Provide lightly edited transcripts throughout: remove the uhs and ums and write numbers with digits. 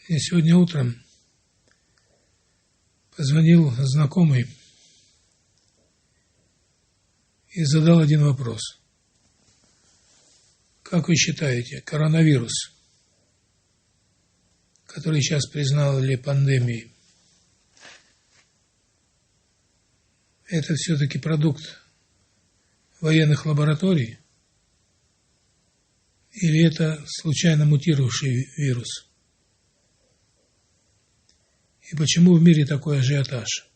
Мне сегодня утром позвонил знакомый и задал один вопрос. Как вы считаете, коронавирус, который сейчас признали пандемией, это все-таки продукт военных лабораторий или это случайно мутировавший вирус? И почему в мире такой ажиотаж?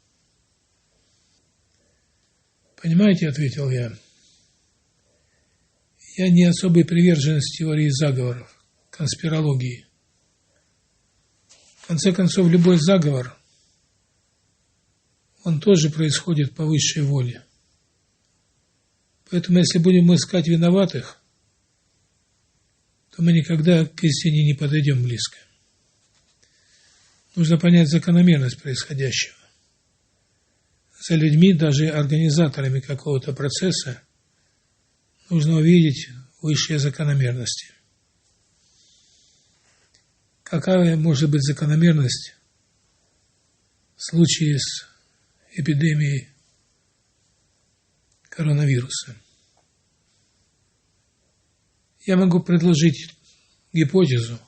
Понимаете, ответил я не особый приверженец теории заговоров, конспирологии. В конце концов, любой заговор, он тоже происходит по высшей воле. Поэтому, если будем искать виноватых, то мы никогда к истине не подойдем близко. Нужно понять закономерность происходящего. За людьми, даже организаторами какого-то процесса, нужно увидеть высшие закономерности. Какая может быть закономерность в случае с эпидемией коронавируса? Я могу предложить гипотезу,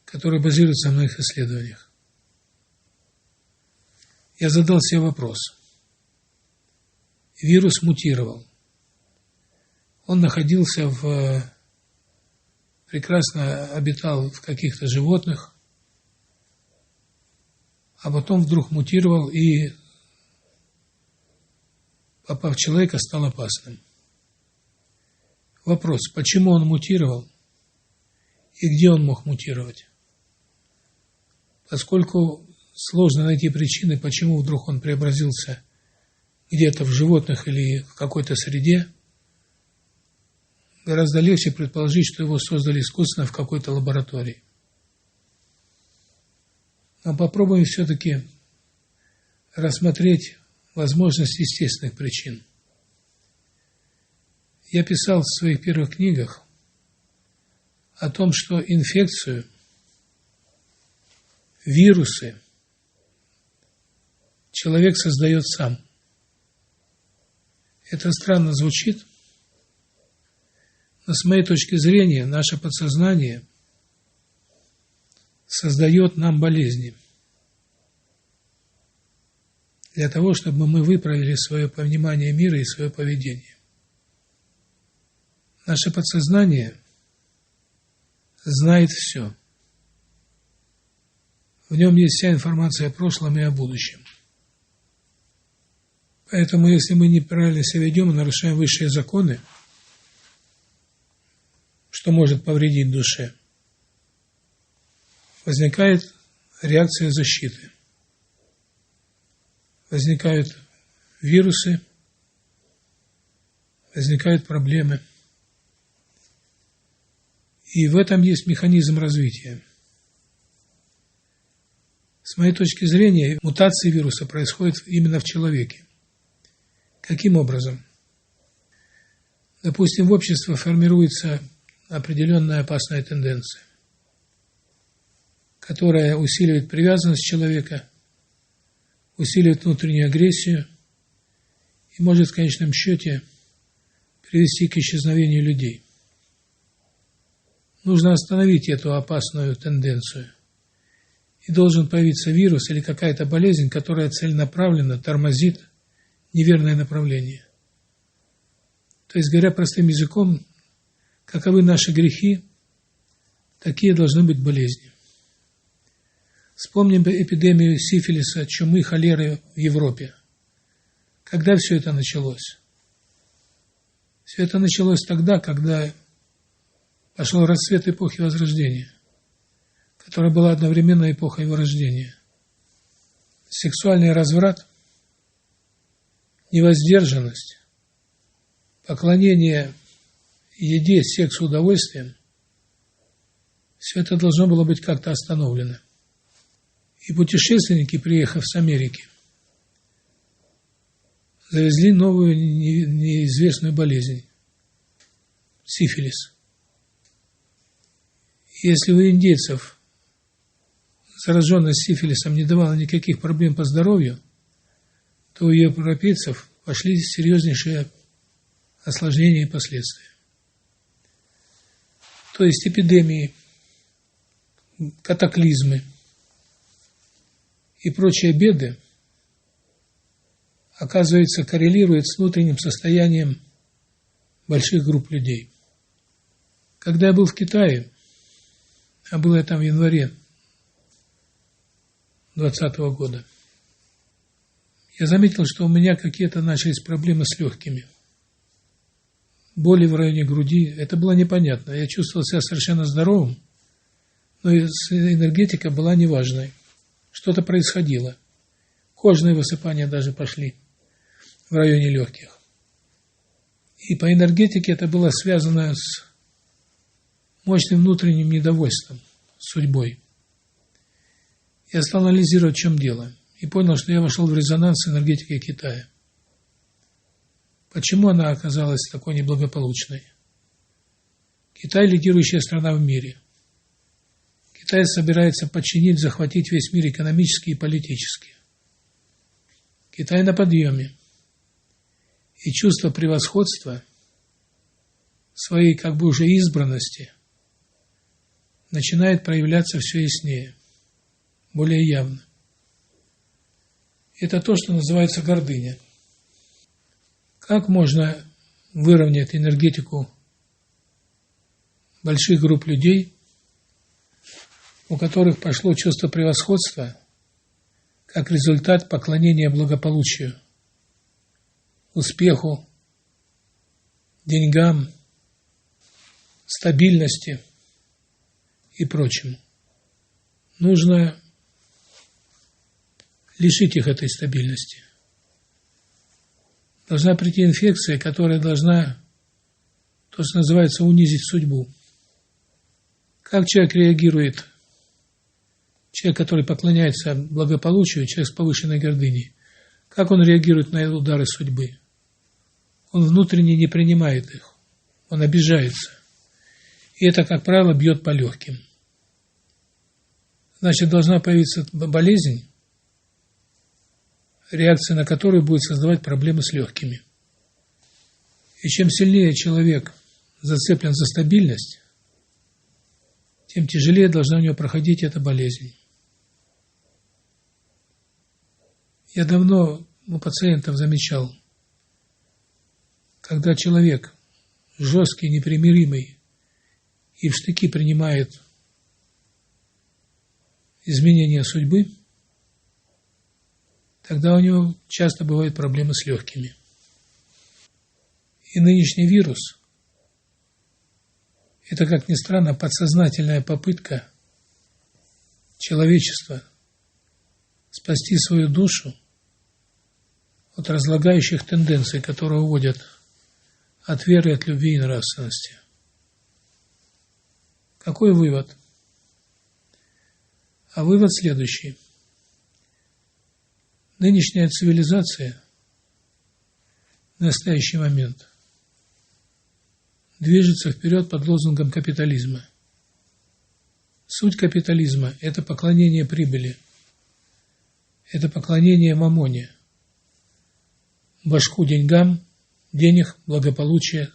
которая базируется на моих исследованиях. Я задал себе вопрос. Вирус мутировал. Он находился прекрасно обитал в каких-то животных, а потом вдруг мутировал и, попав в человека, стал опасным. Вопрос, почему он мутировал и где он мог мутировать? Поскольку сложно найти причины, почему вдруг он преобразился где-то в животных или в какой-то среде, гораздо легче предположить, что его создали искусственно в какой-то лаборатории. Но попробуем все-таки рассмотреть возможность естественных причин. Я писал в своих первых книгах о том, что инфекцию, вирусы человек создает сам. Это странно звучит, но с моей точки зрения наше подсознание создает нам болезни для того, чтобы мы выправили свое понимание мира и свое поведение. Наше подсознание знает все. В нем есть вся информация о прошлом и о будущем. Поэтому, если мы неправильно себя ведем и нарушаем высшие законы, что может повредить душе, возникает реакция защиты. Возникают вирусы, возникают проблемы. И в этом есть механизм развития. С моей точки зрения, мутации вируса происходят именно в человеке. Каким образом? Допустим, в обществе формируется определенная опасная тенденция, которая усиливает привязанность человека, усиливает внутреннюю агрессию и может в конечном счете привести к исчезновению людей. Нужно остановить эту опасную тенденцию. И должен появиться вирус или какая-то болезнь, которая целенаправленно тормозит неверное направление. То есть, говоря простым языком, каковы наши грехи, такие должны быть болезни. Вспомним эпидемию сифилиса, чумы, холеры в Европе. Когда все это началось? Все это началось тогда, когда пошел расцвет эпохи Возрождения, которая была одновременно эпохой вырождения. Сексуальный разврат, невоздержанность, поклонение еде, сексу, удовольствиям, все это должно было быть как-то остановлено. И путешественники, приехав с Америки, завезли новую неизвестную болезнь – сифилис. Если у индейцев зараженность сифилисом не давала никаких проблем по здоровью, то у европейцев пошли серьезнейшие осложнения и последствия. То есть эпидемии, катаклизмы и прочие беды, оказывается, коррелируют с внутренним состоянием больших групп людей. Когда я был в Китае, а был я там в январе 2020 года, я заметил, что у меня какие-то начались проблемы с легкими. Боли в районе груди. Это было непонятно. Я чувствовал себя совершенно здоровым, но энергетика была неважной. Что-то происходило. Кожные высыпания даже пошли в районе легких. И по энергетике это было связано с мощным внутренним недовольством судьбой. Я стал анализировать, в чем дело, и понял, что я вошел в резонанс с энергетикой Китая. Почему она оказалась такой неблагополучной? Китай – лидирующая страна в мире. Китай собирается подчинить, захватить весь мир экономически и политически. Китай на подъеме. И чувство превосходства, своей как бы уже избранности, начинает проявляться все яснее, более явно. Это то, что называется гордыня. Как можно выровнять энергетику больших групп людей, у которых пошло чувство превосходства, как результат поклонения благополучию, успеху, деньгам, стабильности и прочему. Нужно лишить их этой стабильности. Должна прийти инфекция, которая должна, то, что называется, унизить судьбу. Как человек реагирует, человек, который поклоняется благополучию, человек с повышенной гордыней, как он реагирует на удары судьбы? Он внутренне не принимает их, он обижается. И это, как правило, бьет по легким. Значит, должна появиться болезнь, реакция на которую будет создавать проблемы с легкими. И чем сильнее человек зацеплен за стабильность, тем тяжелее должна у него проходить эта болезнь. Я давно у пациентов замечал, когда человек жесткий, непримиримый и в штыки принимает изменения судьбы, тогда у него часто бывают проблемы с легкими. И нынешний вирус – это, как ни странно, подсознательная попытка человечества спасти свою душу от разлагающих тенденций, которые уводят от веры, от любви и нравственности. Какой вывод? А вывод следующий. Нынешняя цивилизация в настоящий момент движется вперед под лозунгом капитализма. Суть капитализма – это поклонение прибыли, это поклонение мамоне, башку деньгам, денег, благополучия,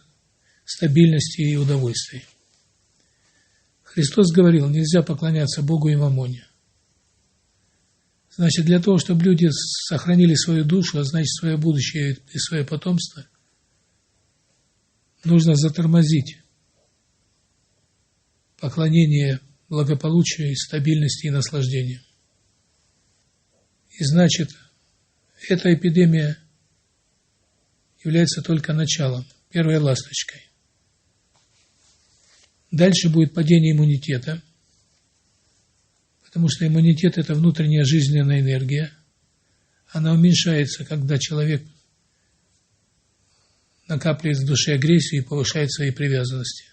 стабильности и удовольствий. Христос говорил, нельзя поклоняться Богу и мамоне. Значит, для того, чтобы люди сохранили свою душу, а значит, свое будущее и свое потомство, нужно затормозить поклонение благополучию, и стабильности и наслаждению. И значит, эта эпидемия является только началом, первой ласточкой. Дальше будет падение иммунитета, потому что иммунитет – это внутренняя жизненная энергия. Она уменьшается, когда человек накапливает в душе агрессию и повышает свои привязанности.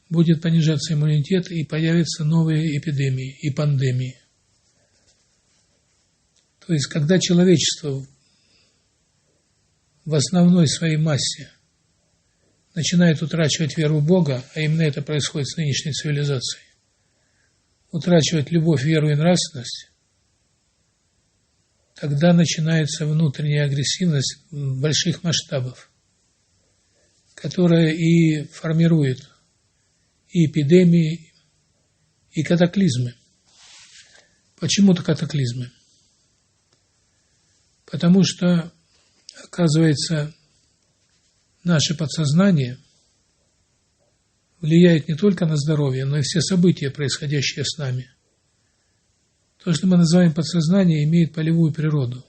Будет понижаться иммунитет, и появятся новые эпидемии и пандемии. То есть, когда человечество в основной своей массе начинает утрачивать веру в Бога, а именно это происходит с нынешней цивилизацией, утрачивать любовь, веру и нравственность, тогда начинается внутренняя агрессивность больших масштабов, которая и формирует и эпидемии, и катаклизмы. Почему-то катаклизмы. Потому что, оказывается, наше подсознание влияет не только на здоровье, но и все события, происходящие с нами. То, что мы называем подсознание, имеет полевую природу.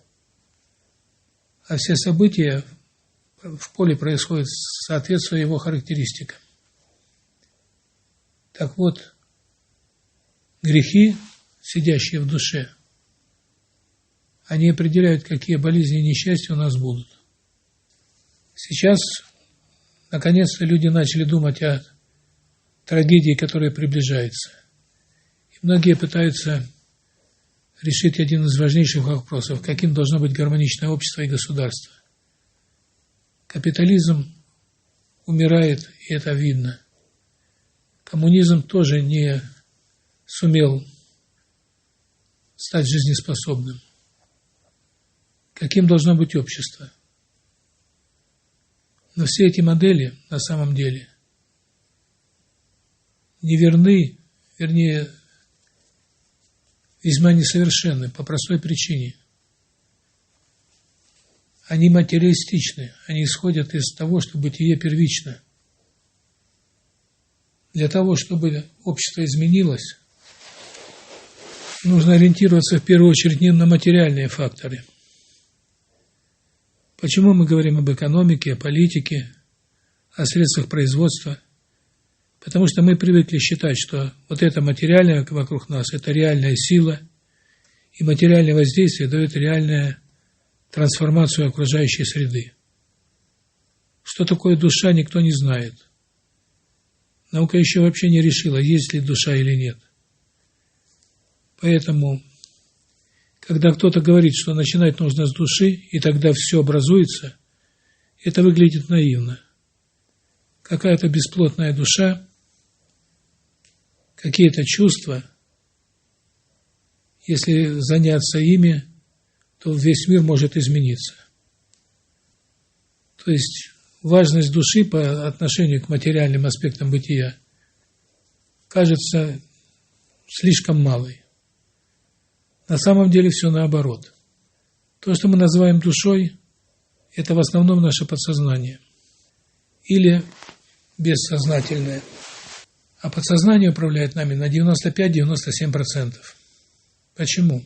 А все события в поле происходят соответствуя его характеристикам. Так вот, грехи, сидящие в душе, они определяют, какие болезни и несчастья у нас будут. Сейчас, наконец-то, люди начали думать о трагедии, которая приближается. И многие пытаются решить один из важнейших вопросов, каким должно быть гармоничное общество и государство. Капитализм умирает, и это видно. Коммунизм тоже не сумел стать жизнеспособным. Каким должно быть общество? Но все эти модели на самом деле неверны, вернее, весьма несовершенны по простой причине. Они материалистичны, они исходят из того, что бытие первично. Для того, чтобы общество изменилось, нужно ориентироваться в первую очередь не на материальные факторы. Почему мы говорим об экономике, о политике, о средствах производства? Потому что мы привыкли считать, что вот это материальное вокруг нас – это реальная сила, и материальное воздействие дает реальную трансформацию окружающей среды. Что такое душа, никто не знает. Наука еще вообще не решила, есть ли душа или нет. Поэтому, когда кто-то говорит, что начинать нужно с души, и тогда все образуется, это выглядит наивно. Какая-то бесплотная душа, какие-то чувства, если заняться ими, то весь мир может измениться. То есть важность души по отношению к материальным аспектам бытия кажется слишком малой. На самом деле все наоборот. То, что мы называем душой, это в основном наше подсознание. Или бессознательное. А подсознание управляет нами на 95-97%. Почему?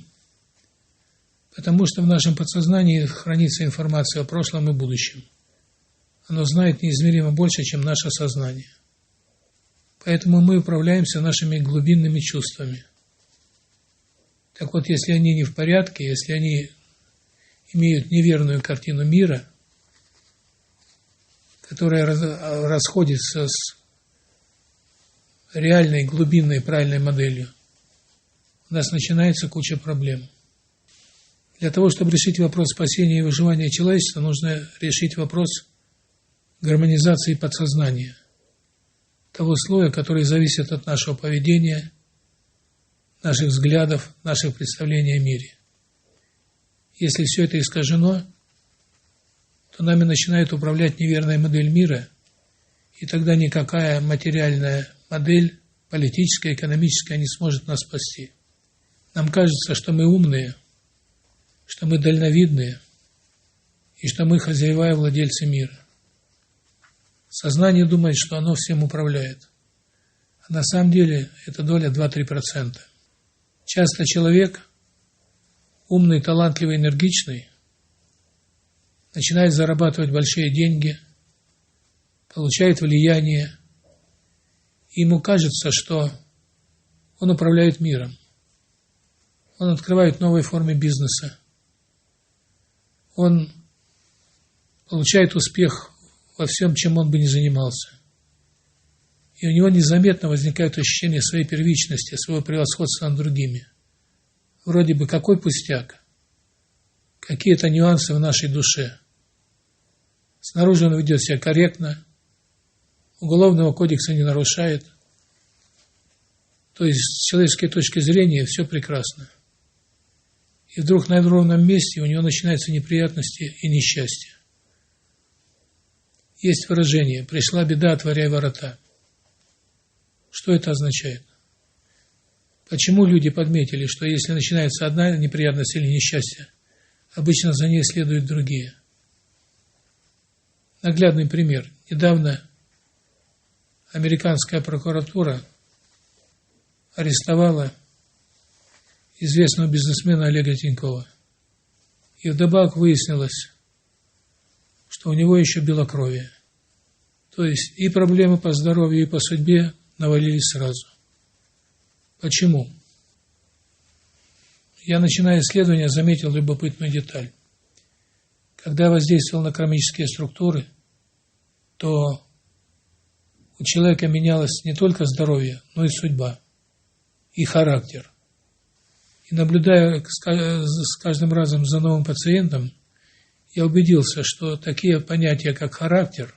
Потому что в нашем подсознании хранится информация о прошлом и будущем. Оно знает неизмеримо больше, чем наше сознание. Поэтому мы управляемся нашими глубинными чувствами. Так вот, если они не в порядке, если они имеют неверную картину мира, которая расходится с реальной, глубинной, правильной моделью, у нас начинается куча проблем. Для того, чтобы решить вопрос спасения и выживания человечества, нужно решить вопрос гармонизации подсознания, того слоя, который зависит от нашего поведения, наших взглядов, наших представлений о мире. Если все это искажено, то нами начинает управлять неверная модель мира, и тогда никакая материальная модель, политическая, экономическая, не сможет нас спасти. Нам кажется, что мы умные, что мы дальновидные, и что мы хозяева и владельцы мира. Сознание думает, что оно всем управляет. А на самом деле это доля 2-3%. Часто человек, умный, талантливый, энергичный, начинает зарабатывать большие деньги, получает влияние, и ему кажется, что он управляет миром. Он открывает новые формы бизнеса. Он получает успех во всем, чем он бы ни занимался. И у него незаметно возникает ощущение своей первичности, своего превосходства над другими. Вроде бы какой пустяк, какие-то нюансы в нашей душе. Снаружи он ведет себя корректно, Уголовного кодекса не нарушает. То есть с человеческой точки зрения все прекрасно. И вдруг на ровном месте у него начинаются неприятности и несчастья. Есть выражение «пришла беда, отворяй ворота». Что это означает? Почему люди подметили, что если начинается одна неприятность или несчастье, обычно за ней следуют другие? Наглядный пример. Недавно американская прокуратура арестовала известного бизнесмена Олега Тинькова. И вдобавок выяснилось, что у него еще белокровие. То есть и проблемы по здоровью, и по судьбе навалились сразу. Почему? Я, начиная исследование, заметил любопытную деталь. Когда я воздействовал на кармические структуры, то у человека менялось не только здоровье, но и судьба, и характер. И наблюдая с каждым разом за новым пациентом, я убедился, что такие понятия, как характер,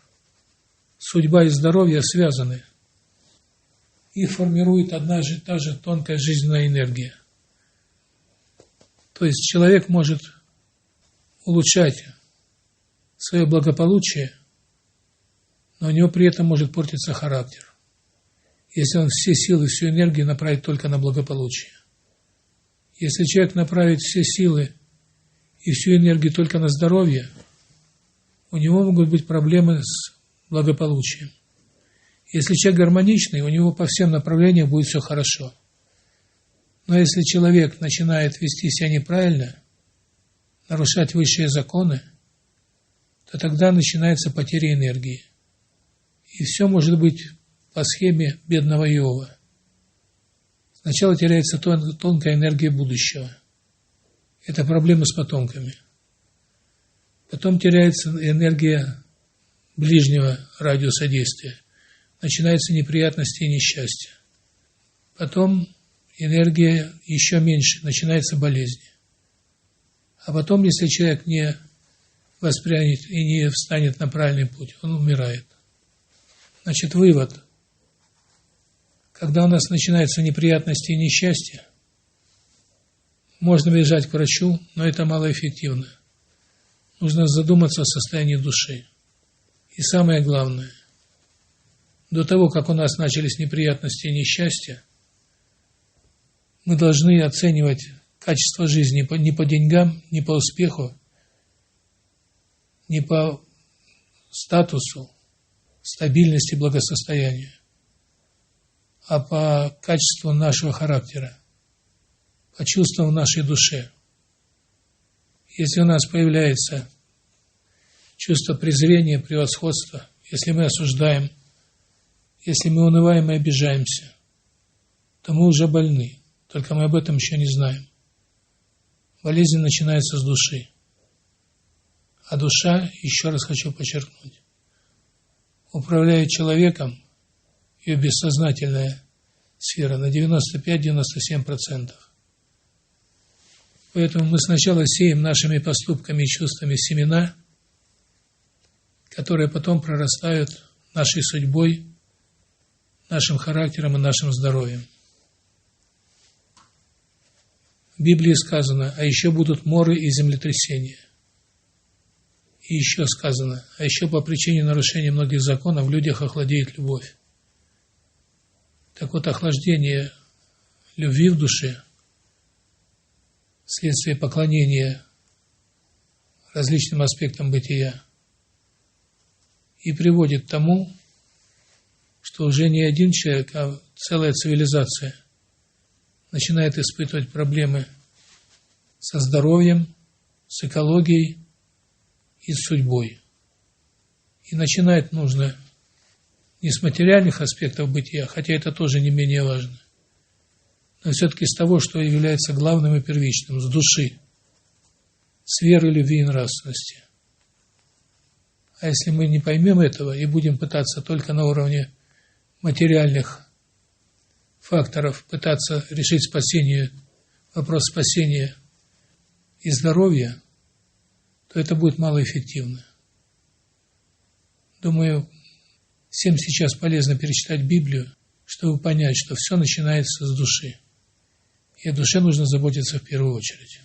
судьба и здоровье связаны. Их формирует одна же та же тонкая жизненная энергия. То есть человек может улучшать свое благополучие, но у него при этом может портиться характер, если он все силы, всю энергию направит только на благополучие. Если человек направит все силы и всю энергию только на здоровье, у него могут быть проблемы с благополучием. Если человек гармоничный, у него по всем направлениям будет все хорошо. Но если человек начинает вести себя неправильно, нарушать высшие законы, то тогда начинается потеря энергии. И все может быть по схеме бедного Иова. Сначала теряется тонкая энергия будущего. Это проблемы с потомками. Потом теряется энергия ближнего радиуса действия. Начинаются неприятности и несчастья. Потом энергия еще меньше, начинаются болезни. А потом, если человек не воспрянет и не встанет на правильный путь, он умирает. Значит, вывод. Когда у нас начинаются неприятности и несчастья, можно бежать к врачу, но это малоэффективно. Нужно задуматься о состоянии души. И самое главное, до того, как у нас начались неприятности и несчастья, мы должны оценивать качество жизни не по деньгам, не по успеху, не по статусу, стабильности, благосостоянию, а по качеству нашего характера, по чувствам в нашей душе. Если у нас появляется чувство презрения, превосходства, если мы осуждаем, если мы унываем и обижаемся, то мы уже больны, только мы об этом еще не знаем. Болезнь начинается с души. А душа, еще раз хочу подчеркнуть, управляет человеком, ее бессознательная сфера, на 95-97%. Поэтому мы сначала сеем нашими поступками и чувствами семена, которые потом прорастают нашей судьбой, нашим характером и нашим здоровьем. В Библии сказано, а еще будут моры и землетрясения. И еще сказано, а еще по причине нарушения многих законов в людях охладеет любовь. Так вот, охлаждение любви в душе вследствие поклонения различным аспектам бытия и приводит к тому, что уже не один человек, а целая цивилизация начинает испытывать проблемы со здоровьем, с экологией и с судьбой. И начинать нужно не с материальных аспектов бытия, хотя это тоже не менее важно, но все-таки с того, что является главным и первичным, с души, с веры, любви и нравственности. А если мы не поймем этого и будем пытаться только на уровне материальных факторов пытаться решить вопрос спасения и здоровья, то это будет малоэффективно. Думаю, Всем сейчас полезно перечитать Библию, чтобы понять, что все начинается с души. И о душе нужно заботиться в первую очередь.